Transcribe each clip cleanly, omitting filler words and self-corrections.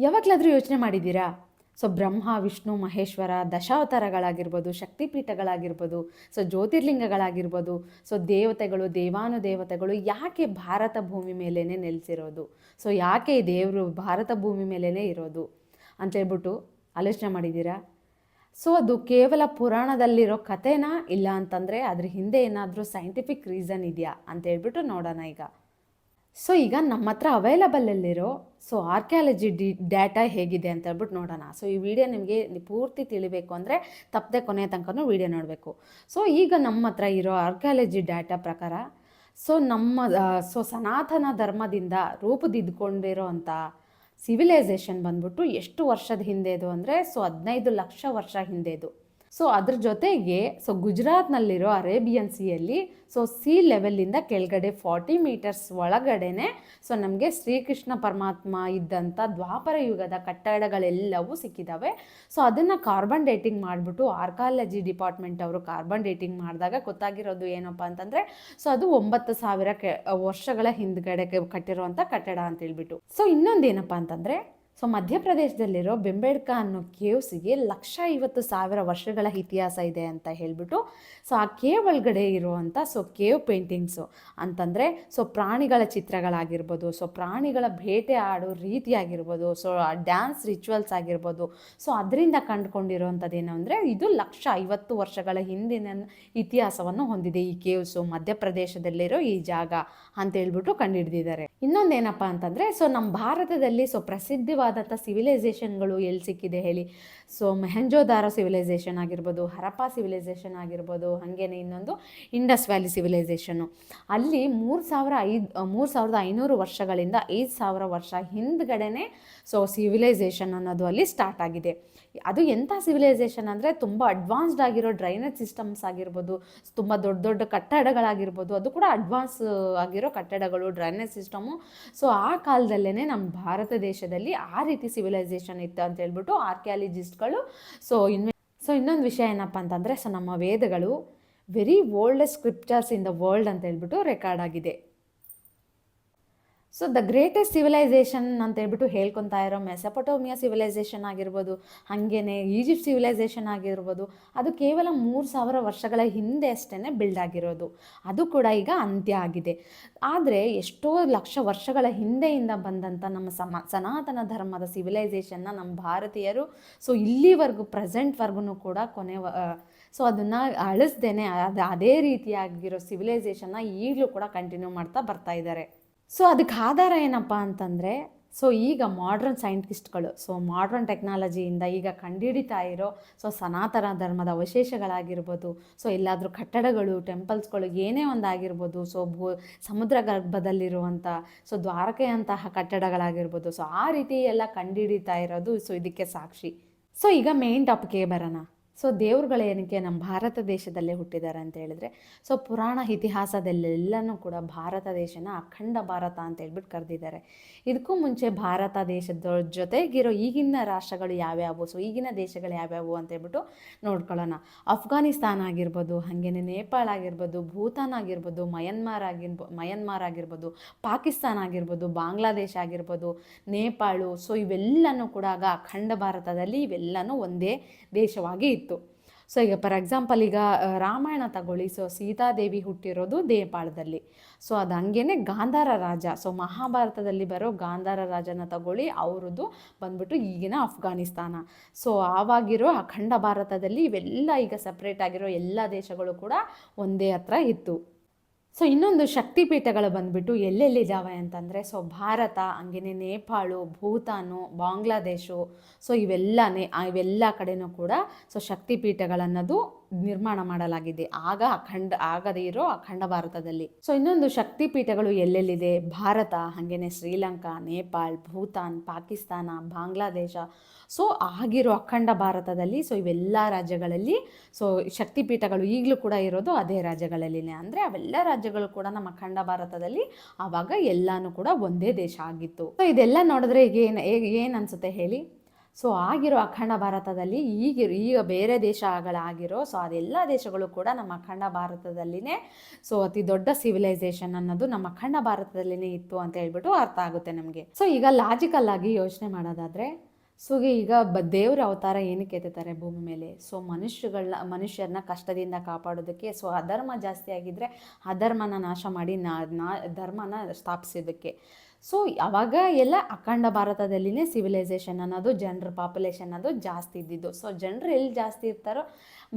ಯಾವಾಗಲಾದರೂ ಯೋಚನೆ ಮಾಡಿದ್ದೀರಾ? So Brahma Vishnu Maheshwara ದಶಾವತಾರಗಳಾಗಿರ್ಬೋದು, ಶಕ್ತಿಪೀಠಗಳಾಗಿರ್ಬೋದು, so ಜ್ಯೋತಿರ್ಲಿಂಗಗಳಾಗಿರ್ಬೋದು, so ದೇವತೆಗಳು ದೇವಾನುದೇವತೆಗಳು ಯಾಕೆ ಭಾರತ ಭೂಮಿ ಮೇಲೇ ನೆಲೆಸಿರೋದು? ಸೊ ಯಾಕೆ ಈ ದೇವರು ಭಾರತ ಭೂಮಿ ಮೇಲೇ ಇರೋದು ಅಂತೇಳ್ಬಿಟ್ಟು ಆಲೋಚನೆ ಮಾಡಿದ್ದೀರಾ? ಸೊ ಅದು ಕೇವಲ ಪುರಾಣದಲ್ಲಿರೋ ಕಥೆನಾ, ಇಲ್ಲ ಅಂತಂದರೆ ಅದ್ರ ಹಿಂದೆ ಏನಾದರೂ ಸೈಂಟಿಫಿಕ್ ರೀಸನ್ ಇದೆಯಾ ಅಂತೇಳ್ಬಿಟ್ಟು ನೋಡೋಣ ಈಗ. ಸೊ ಈಗ ನಮ್ಮ ಹತ್ರ ಅವೈಲಬಲಲ್ಲಿರೋ ಸೊ ಆರ್ಕಿಯಾಲಜಿ ಡೇಟಾ ಹೇಗಿದೆ ಅಂತ ಹೇಳ್ಬಿಟ್ಟು ನೋಡೋಣ. ಸೊ ಈ ವಿಡಿಯೋ ನಿಮಗೆ ಪೂರ್ತಿ ತಿಳಿಬೇಕು ಅಂದರೆ ತಪ್ಪದೆ ಕೊನೆಯ ತನಕನೂ ವಿಡಿಯೋ ನೋಡಬೇಕು. ಸೊ ಈಗ ನಮ್ಮ ಹತ್ರ ಇರೋ ಆರ್ಕಿಯಾಲಜಿ ಡೇಟಾ ಪ್ರಕಾರ ಸೊ ಸನಾತನ ಧರ್ಮದಿಂದ ರೂಪುದಿದ್ಕೊಂಡಿರೋ ಅಂಥ ಸಿವಿಲೈಸೇಷನ್ ಬಂದ್ಬಿಟ್ಟು ಎಷ್ಟು ವರ್ಷದ ಹಿಂದೆದು ಅಂದರೆ 15 ಲಕ್ಷ ವರ್ಷ ಹಿಂದೆದು. ಸೊ ಅದ್ರ ಜೊತೆಗೆ ಸೊ ಗುಜರಾತ್ನಲ್ಲಿರೋ ಅರೇಬಿಯನ್ ಸಿಯಲ್ಲಿ ಸೊ ಸಿ ಲೆವೆಲ್ಲಿಂದ ಕೆಳಗಡೆ 40 ಮೀಟರ್ಸ್ ಒಳಗಡೆನೆ ಸೊ ನಮಗೆ ಶ್ರೀಕೃಷ್ಣ ಪರಮಾತ್ಮ ಇದ್ದಂಥ ದ್ವಾಪರ ಯುಗದ ಕಟ್ಟಡಗಳೆಲ್ಲವೂ ಸಿಕ್ಕಿದ್ದಾವೆ. ಸೊ ಅದನ್ನು ಕಾರ್ಬನ್ ಡೇಟಿಂಗ್ ಮಾಡಿಬಿಟ್ಟು ಆರ್ಕಿಯಾಲಜಿ ಡಿಪಾರ್ಟ್ಮೆಂಟ್ ಅವರು ಕಾರ್ಬನ್ ಡೇಟಿಂಗ್ ಮಾಡಿದಾಗ ಗೊತ್ತಾಗಿರೋದು ಏನಪ್ಪ ಅಂತಂದರೆ ಸೊ ಅದು 9,000 ವರ್ಷಗಳ ಹಿಂದ್ಗಡೆ ಕಟ್ಟಿರುವಂಥ ಕಟ್ಟಡ ಅಂತ ಹೇಳ್ಬಿಟ್ಟು. ಸೊ ಇನ್ನೊಂದೇನಪ್ಪ ಅಂತಂದರೆ ಸೊ ಮಧ್ಯಪ್ರದೇಶದಲ್ಲಿರೋ ಬೆಂಬೇಡ್ಕ ಅನ್ನೋ ಕೇವ್ಸಿಗೆ 150,000 ವರ್ಷಗಳ ಇತಿಹಾಸ ಇದೆ ಅಂತ ಹೇಳಿಬಿಟ್ಟು ಸೊ ಆ ಕೇವ್ ಒಳಗಡೆ ಇರುವಂಥ ಸೊ ಕೇವ್ ಪೇಂಟಿಂಗ್ಸು ಅಂತಂದರೆ ಸೊ ಪ್ರಾಣಿಗಳ ಚಿತ್ರಗಳಾಗಿರ್ಬೋದು, ಸೊ ಪ್ರಾಣಿಗಳ ಬೇಟೆ ಆಡೋ ರೀತಿ ಆಗಿರ್ಬೋದು, ಸೊ ಡ್ಯಾನ್ಸ್ ರಿಚುವಲ್ಸ್ ಆಗಿರ್ಬೋದು, ಸೊ ಅದರಿಂದ ಕಂಡುಕೊಂಡಿರೋವಂಥದ್ದೇನು ಅಂದರೆ ಇದು 150 ವರ್ಷಗಳ ಹಿಂದಿನ ಇತಿಹಾಸವನ್ನು ಹೊಂದಿದೆ ಈ ಕೇವ್ಸು, ಮಧ್ಯಪ್ರದೇಶದಲ್ಲಿರೋ ಈ ಜಾಗ ಅಂತ ಹೇಳ್ಬಿಟ್ಟು ಕಂಡುಹಿಡಿದಿದ್ದಾರೆ. ಇನ್ನೊಂದೇನಪ್ಪ ಅಂತಂದರೆ ಸೊ ನಮ್ಮ ಭಾರತದಲ್ಲಿ ಸೊ ಪ್ರಸಿದ್ಧವಾದಂಥ ಸಿವಿಲೈಸೇಷನ್ಗಳು ಎಲ್ಲಿ ಸಿಕ್ಕಿದೆ ಹೇಳಿ? ಸೊ ಮೊಹೆಂಜೋದಾರೋ ಸಿವಿಲೈಸೇಷನ್ ಆಗಿರ್ಬೋದು, ಹರಪ್ಪ ಸಿವಿಲೈಸೇಷನ್ ಆಗಿರ್ಬೋದು, ಹಾಗೇನೆ ಇನ್ನೊಂದು ಇಂಡಸ್ ವ್ಯಾಲಿ ಸಿವಿಲೈಸೇಷನ್ನು. ಅಲ್ಲಿ 3,500 ವರ್ಷಗಳಿಂದ 5,000 ವರ್ಷ ಹಿಂದ್ಗಡೆನೆ ಸೊ ಸಿವಿಲೈಸೇಷನ್ ಅನ್ನೋದು ಅಲ್ಲಿ ಸ್ಟಾರ್ಟ್ ಆಗಿದೆ. ಅದು ಎಂಥ ಸಿವಿಲೈಸೇಷನ್ ಅಂದರೆ ತುಂಬ ಅಡ್ವಾನ್ಸ್ಡ್ ಆಗಿರೋ ಡ್ರೈನೇಜ್ ಸಿಸ್ಟಮ್ಸ್ ಆಗಿರ್ಬೋದು, ತುಂಬ ದೊಡ್ಡ ದೊಡ್ಡ ಕಟ್ಟಡಗಳಾಗಿರ್ಬೋದು, ಅದು ಕೂಡ ಅಡ್ವಾನ್ಸ್ ಆಗಿರೋ ಕಟ್ಟಡಗಳು, ಡ್ರೈನೇಜ್ ಸಿಸ್ಟಮು. ಸೊ ಆ ಕಾಲದಲ್ಲೇ ನಮ್ಮ ಭಾರತ ದೇಶದಲ್ಲಿ ಆ ರೀತಿ ಸಿವಿಲೈಸೇಷನ್ ಇತ್ತು ಅಂತ ಹೇಳ್ಬಿಟ್ಟು ಆರ್ಕಿಯಾಲಜಿಸ್ಟ್ಗಳು ಸೊ ಇನ್ನೊಂದು ವಿಷಯ ಏನಪ್ಪ ಅಂತಂದರೆ ಸೊ ನಮ್ಮ ವೇದಗಳು very oldest scriptures in the world ಅಂತ ಹೇಳ್ಬಿಟ್ಟು ರೆಕಾರ್ಡ್ ಆಗಿದೆ. ಸೊ ದ ಗ್ರೇಟೆಸ್ಟ್ ಸಿವಿಲೈಸೇಷನ್ ಅಂತ ಹೇಳ್ಬಿಟ್ಟು ಹೇಳ್ಕೊತಾ ಇರೋ ಮೆಸೊಪೊಟೋಮಿಯಾ ಸಿವಿಲೈಸೇಷನ್ ಆಗಿರ್ಬೋದು, ಹಾಗೇನೆ ಈಜಿಪ್ಟ್ ಸಿವಿಲೈಸೇಷನ್ ಆಗಿರ್ಬೋದು, ಅದು ಕೇವಲ 3,000 ವರ್ಷಗಳ ಹಿಂದೆ ಅಷ್ಟೇ ಬಿಲ್ಡ್ ಆಗಿರೋದು. ಅದು ಕೂಡ ಈಗ ಅಂತ್ಯ ಆಗಿದೆ. ಆದರೆ ಎಷ್ಟೋ ಲಕ್ಷ ವರ್ಷಗಳ ಹಿಂದೆಯಿಂದ ಬಂದಂಥ ನಮ್ಮ ಸನಾತನ ಧರ್ಮದ ಸಿವಿಲೈಸೇಷನ್ನ ನಮ್ಮ ಭಾರತೀಯರು ಸೊ ಇಲ್ಲಿವರೆಗೂ ಪ್ರೆಸೆಂಟ್ವರೆಗೂ ಕೂಡ ಸೊ ಅದನ್ನು ಅಳಿಸ್ದೇನೆ ಅದೇ ರೀತಿಯಾಗಿರೋ ಸಿವಿಲೈಸೇಷನ್ನ ಈಗಲೂ ಕೂಡ ಕಂಟಿನ್ಯೂ ಮಾಡ್ತಾ ಬರ್ತಾ ಇದ್ದಾರೆ. ಸೊ ಅದಕ್ಕೆ ಆಧಾರ ಏನಪ್ಪ ಅಂತಂದರೆ ಸೊ ಈಗ ಮಾಡ್ರನ್ ಸೈಂಟಿಸ್ಟ್ಗಳು ಸೊ ಮಾಡ್ರನ್ ಟೆಕ್ನಾಲಜಿಯಿಂದ ಈಗ ಕಂಡುಹಿಡಿತಾ ಇರೋ ಸೊ ಸನಾತನ ಧರ್ಮದ ಅವಶೇಷಗಳಾಗಿರ್ಬೋದು, ಸೊ ಎಲ್ಲಾದರೂ ಕಟ್ಟಡಗಳು, ಟೆಂಪಲ್ಸ್ಗಳು ಏನೇ ಒಂದಾಗಿರ್ಬೋದು, ಸೊ ಸಮುದ್ರ ಗರ್ಭದಲ್ಲಿರುವಂಥ ಸೊ ದ್ವಾರಕೆಯಂತಹ ಕಟ್ಟಡಗಳಾಗಿರ್ಬೋದು, ಸೊ ಆ ರೀತಿ ಎಲ್ಲ ಕಂಡುಹಿಡಿತಾ ಇರೋದು ಸೊ ಇದಕ್ಕೆ ಸಾಕ್ಷಿ. ಸೊ ಈಗ ಮೇನ್ ಟಾಪಿಕ್ಗೆ ಬರೋಣ. ಸೊ ದೇವ್ರುಗಳೇನಕ್ಕೆ ನಮ್ಮ ಭಾರತ ದೇಶದಲ್ಲೇ ಹುಟ್ಟಿದ್ದಾರೆ ಅಂತ ಹೇಳಿದ್ರೆ ಸೊ ಪುರಾಣ ಇತಿಹಾಸದಲ್ಲೆಲ್ಲನೂ ಕೂಡ ಭಾರತ ದೇಶನ ಅಖಂಡ ಭಾರತ ಅಂತ ಹೇಳ್ಬಿಟ್ಟು ಕರೆದಿದ್ದಾರೆ. ಇದಕ್ಕೂ ಮುಂಚೆ ಭಾರತ ದೇಶದ ಜೊತೆಗಿರೋ ಈಗಿನ ರಾಷ್ಟ್ರಗಳು ಯಾವ್ಯಾವು, ಸೊ ಈಗಿನ ದೇಶಗಳು ಯಾವ್ಯಾವು ಅಂತ ಹೇಳ್ಬಿಟ್ಟು ನೋಡ್ಕೊಳ್ಳೋಣ. ಅಫ್ಘಾನಿಸ್ತಾನ ಆಗಿರ್ಬೋದು, ಹಾಗೇನೆ ನೇಪಾಳ ಆಗಿರ್ಬೋದು, ಭೂತಾನ್ ಆಗಿರ್ಬೋದು, ಮಯನ್ಮಾರ್ ಆಗಿರ್ಬೋದು, ಪಾಕಿಸ್ತಾನ ಆಗಿರ್ಬೋದು, ಬಾಂಗ್ಲಾದೇಶ ಆಗಿರ್ಬೋದು, ನೇಪಾಳು, ಸೊ ಇವೆಲ್ಲನೂ ಕೂಡ ಆಗ ಅಖಂಡ ಭಾರತದಲ್ಲಿ ಇವೆಲ್ಲನೂ ಒಂದೇ ದೇಶವಾಗಿ ಇತ್ತು. ಸೊ ಈಗ ಫಾರ್ ಎಕ್ಸಾಂಪಲ್ ಈಗ ರಾಮಾಯಣ ತಗೊಳ್ಳಿ, ಸೊ ಸೀತಾದೇವಿ ಹುಟ್ಟಿರೋದು ನೇಪಾಳದಲ್ಲಿ. ಸೊ ಅದು ಹಂಗೇನೆ ಗಾಂಧಾರ ರಾಜ, ಸೊ ಮಹಾಭಾರತದಲ್ಲಿ ಬರೋ ಗಾಂಧಾರ ರಾಜನ ತಗೊಳ್ಳಿ, ಅವ್ರದ್ದು ಬಂದ್ಬಿಟ್ಟು ಈಗಿನ ಅಫ್ಘಾನಿಸ್ತಾನ. ಸೊ ಆವಾಗಿರೋ ಅಖಂಡ ಭಾರತದಲ್ಲಿ ಇವೆಲ್ಲ ಈಗ ಸಪ್ರೇಟ್ ಆಗಿರೋ ಎಲ್ಲ ದೇಶಗಳು ಕೂಡ ಒಂದೇ ಹತ್ರ ಇತ್ತು. ಸೊ ಇನ್ನೊಂದು ಶಕ್ತಿಪೀಠಗಳು ಬಂದುಬಿಟ್ಟು ಎಲ್ಲೆಲ್ಲಿದ್ದಾವೆ ಅಂತಂದರೆ ಸೊ ಭಾರತ, ಹಂಗೇನೆ ನೇಪಾಳು, ಭೂತಾನು, ಬಾಂಗ್ಲಾದೇಶು, ಸೊ ಇವೆಲ್ಲ ಕಡೆನೂ ಕೂಡ ಸೊ ಶಕ್ತಿಪೀಠಗಳನ್ನೋದು ನಿರ್ಮಾಣ ಮಾಡಲಾಗಿದೆ ಆಗದೇ ಇರೋ ಅಖಂಡ ಭಾರತದಲ್ಲಿ. ಸೊ ಇನ್ನೊಂದು ಶಕ್ತಿಪೀಠಗಳು ಎಲ್ಲೆಲ್ಲಿದೆ? ಭಾರತ, ಹಾಗೇನೆ ಶ್ರೀಲಂಕಾ, ನೇಪಾಳ್, ಭೂತಾನ್, ಪಾಕಿಸ್ತಾನ, ಬಾಂಗ್ಲಾದೇಶ, ಸೊ ಆಗಿರೋ ಅಖಂಡ ಭಾರತದಲ್ಲಿ ಸೊ ಇವೆಲ್ಲ ರಾಜ್ಯಗಳಲ್ಲಿ ಸೊ ಶಕ್ತಿಪೀಠಗಳು ಈಗಲೂ ಕೂಡ ಇರೋದು ಅದೇ ರಾಜ್ಯಗಳಲ್ಲಿನೇ. ಅಂದರೆ ಅವೆಲ್ಲ ರಾಜ್ಯಗಳು ಕೂಡ ನಮ್ಮ ಅಖಂಡ ಭಾರತದಲ್ಲಿ ಆವಾಗ ಎಲ್ಲನೂ ಕೂಡ ಒಂದೇ ದೇಶ ಆಗಿತ್ತು. ಸೊ ಇದೆಲ್ಲ ನೋಡಿದ್ರೆ ಈಗ ಏನು ಅನಿಸುತ್ತೆ ಹೇಳಿ? ಸೊ ಆಗಿರೋ ಅಖಂಡ ಭಾರತದಲ್ಲಿ ಈಗ ಬೇರೆ ದೇಶಗಳಾಗಿರೋ ಸೊ ಅದೆಲ್ಲ ದೇಶಗಳು ಕೂಡ ನಮ್ಮ ಅಖಂಡ ಭಾರತದಲ್ಲಿನೇ ಸೊ ಅತಿ ದೊಡ್ಡ ಸಿವಿಲೈಸೇಷನ್ ಅನ್ನೋದು ನಮ್ಮ ಅಖಂಡ ಭಾರತದಲ್ಲಿನೇ ಇತ್ತು ಅಂತ ಹೇಳ್ಬಿಟ್ಟು ಅರ್ಥ ಆಗುತ್ತೆ ನಮಗೆ. ಸೊ ಈಗ ಲಾಜಿಕಲ್ ಆಗಿ ಯೋಚನೆ ಮಾಡೋದಾದರೆ, ಸೊ ಈಗ ದೇವ್ರ ಅವತಾರ ಏನಕ್ಕೆ ಎತ್ತುತ್ತಾರೆ ಭೂಮಿ ಮೇಲೆ? ಸೊ ಮನುಷ್ಯರನ್ನ ಕಷ್ಟದಿಂದ ಕಾಪಾಡೋದಕ್ಕೆ. ಸೊ ಅಧರ್ಮ ಜಾಸ್ತಿ ಆಗಿದ್ದರೆ ಅಧರ್ಮನ ನಾಶ ಮಾಡಿ ಧರ್ಮನ ಸ್ಥಾಪಿಸೋದಕ್ಕೆ. ಸೊ ಅವಾಗ ಎಲ್ಲ ಅಖಂಡ ಭಾರತದಲ್ಲಿನೇ ಸಿವಿಲೈಸೇಷನ್ ಅನ್ನೋದು, ಜನರ ಪಾಪ್ಯುಲೇಷನ್ ಅನ್ನೋದು ಜಾಸ್ತಿ ಇದ್ದಿದ್ದು. ಸೊ ಜನರು ಎಲ್ಲಿ ಜಾಸ್ತಿ ಇರ್ತಾರೋ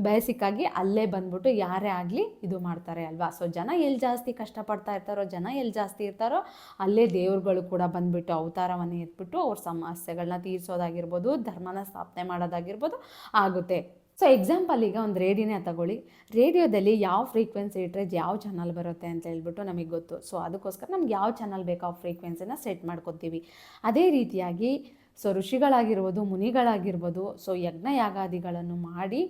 ಬೇಸಿಕ್ಕಾಗಿ ಅಲ್ಲೇ ಬಂದ್ಬಿಟ್ಟು ಯಾರೇ ಆಗಲಿ ಇದು ಮಾಡ್ತಾರೆ ಅಲ್ವಾ. ಸೊ ಜನ ಎಲ್ಲಿ ಜಾಸ್ತಿ ಕಷ್ಟಪಡ್ತಾ ಇರ್ತಾರೋ, ಜನ ಎಲ್ಲಿ ಜಾಸ್ತಿ ಇರ್ತಾರೋ ಅಲ್ಲೇ ದೇವ್ರುಗಳು ಕೂಡ ಬಂದುಬಿಟ್ಟು ಅವತಾರವನ್ನು ಎತ್ಬಿಟ್ಟು ಅವ್ರ ಸಮಸ್ಯೆಗಳನ್ನ ತೀರಿಸೋದಾಗಿರ್ಬೋದು, ಧರ್ಮನ ಸ್ಥಾಪನೆ ಮಾಡೋದಾಗಿರ್ಬೋದು ಆಗುತ್ತೆ. ಸೊ ಎಕ್ಸಾಂಪಲ್ ಈಗ ಒಂದು ರೇಡಿಯೋನೇ ತಗೊಳ್ಳಿ. ರೇಡಿಯೋದಲ್ಲಿ ಯಾವ ಫ್ರೀಕ್ವೆನ್ಸಿ ಇಟ್ಟರೆ ಯಾವ ಚಾನಲ್ ಬರುತ್ತೆ ಅಂತ ಹೇಳ್ಬಿಟ್ಟು ನಮಗೆ ಗೊತ್ತು. ಸೊ ಅದಕ್ಕೋಸ್ಕರ ನಮ್ಗೆ ಯಾವ ಚಾನಲ್ ಬೇಕೋ ಆ ಫ್ರೀಕ್ವೆನ್ಸಿನ ಸೆಟ್ ಮಾಡ್ಕೊತೀವಿ. ಅದೇ ರೀತಿಯಾಗಿ ಸೊ ಋಷಿಗಳಾಗಿರ್ಬೋದು, ಮುನಿಗಳಾಗಿರ್ಬೋದು, ಸೊ ಯಜ್ಞ ಯಾಗಾದಿಗಳನ್ನು ಮಾಡಿ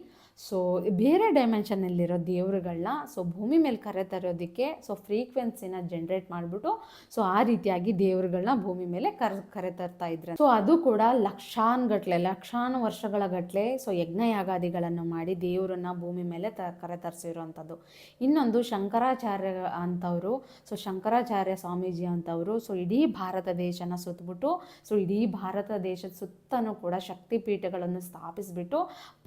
ಸೊ ಬೇರೆ ಡೈಮೆನ್ಷನ್ನಲ್ಲಿರೋ ದೇವರುಗಳನ್ನ ಸೊ ಭೂಮಿ ಮೇಲೆ ಕರೆತರೋದಕ್ಕೆ ಸೊ ಫ್ರೀಕ್ವೆನ್ಸಿನ ಜನ್ರೇಟ್ ಮಾಡಿಬಿಟ್ಟು ಸೊ ಆ ರೀತಿಯಾಗಿ ದೇವರುಗಳನ್ನ ಭೂಮಿ ಮೇಲೆ ಕರೆತರ್ತಾ ಇದ್ರೆ. ಸೊ ಅದು ಕೂಡ ಲಕ್ಷಾನು ವರ್ಷಗಳ ಗಟ್ಟಲೆ ಸೊ ಯಜ್ಞ ಯಾಗಾದಿಗಳನ್ನು ಮಾಡಿ ದೇವರನ್ನ ಭೂಮಿ ಮೇಲೆ ಕರೆತರಿಸಿರೋವಂಥದ್ದು. ಇನ್ನೊಂದು ಶಂಕರಾಚಾರ್ಯ ಅಂತವರು, ಸೊ ಶಂಕರಾಚಾರ್ಯ ಸ್ವಾಮೀಜಿ ಅಂತವರು ಸೊ ಇಡೀ ಭಾರತ ದೇಶನ ಸುತ್ತಬಿಟ್ಟು ಸೊ ಇಡೀ ಭಾರತ ದೇಶದ ಸುತ್ತನೂ ಕೂಡ ಶಕ್ತಿಪೀಠಗಳನ್ನು ಸ್ಥಾಪಿಸಿಬಿಟ್ಟು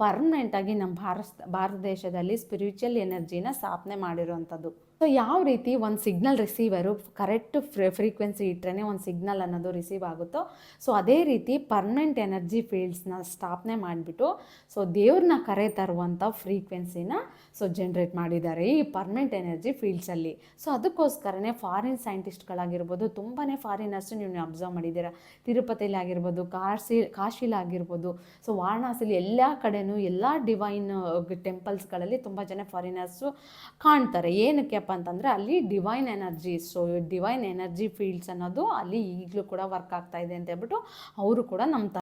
ಪರ್ಮನೆಂಟಾಗಿ ನಮ್ಮ ಭಾರತ ದೇಶದಲ್ಲಿ ಸ್ಪಿರಿಚುವಲ್ ಎನರ್ಜಿನ ಸ್ಥಾಪನೆ ಮಾಡಿರುವಂಥದ್ದು. ಸೊ ಯಾವ ರೀತಿ ಒಂದು ಸಿಗ್ನಲ್ ರಿಸೀವರು ಕರೆಕ್ಟ್ ಫ್ರೀಕ್ವೆನ್ಸಿ ಇಟ್ಟರೆ ಒಂದು ಸಿಗ್ನಲ್ ಅನ್ನೋದು ರಿಸೀವ್ ಆಗುತ್ತೋ, ಸೊ ಅದೇ ರೀತಿ ಪರ್ಮನೆಂಟ್ ಎನರ್ಜಿ ಫೀಲ್ಡ್ಸ್ನ ಸ್ಥಾಪನೆ ಮಾಡಿಬಿಟ್ಟು ಸೊ ದೇವ್ರನ್ನ ಕರೆ ತರುವಂಥ ಫ್ರೀಕ್ವೆನ್ಸಿನ ಸೊ ಜನ್ರೇಟ್ ಮಾಡಿದ್ದಾರೆ ಈ ಪರ್ಮನೆಂಟ್ ಎನರ್ಜಿ ಫೀಲ್ಡ್ಸಲ್ಲಿ. ಸೊ ಅದಕ್ಕೋಸ್ಕರನೇ ಫಾರಿನ್ ಸೈಂಟಿಸ್ಟ್ಗಳಾಗಿರ್ಬೋದು, ತುಂಬಾ ಫಾರಿನರ್ಸು ನೀವು ಅಬ್ಸರ್ವ್ ಮಾಡಿದ್ದೀರಾ. ತಿರುಪತಿಲಿ ಆಗಿರ್ಬೋದು, ಕಾಶಿಲಾಗಿರ್ಬೋದು, ಸೊ ವಾರಣಾಸಿಲಿ ಎಲ್ಲ ಕಡೆನೂ ಎಲ್ಲ ಡಿವೈನ್ ಟೆಂಪಲ್ಸ್ಗಳಲ್ಲಿ ತುಂಬ ಜನ ಫಾರಿನರ್ಸು ಕಾಣ್ತಾರೆ. ಏನಕ್ಕೆ ಅಂತಂದರೆ ಅಲ್ಲಿ divine energy, so divine energy fields ಅನ್ನೋದು ಅಲ್ಲಿ ಈಗಲೂ ಕೂಡ ವರ್ಕ್ ಆಗ್ತಾ ಇದೆ ಅಂತ ಹೇಳ್ಬಿಟ್ಟು ಅವರು ಕೂಡ ನಮ್ಮ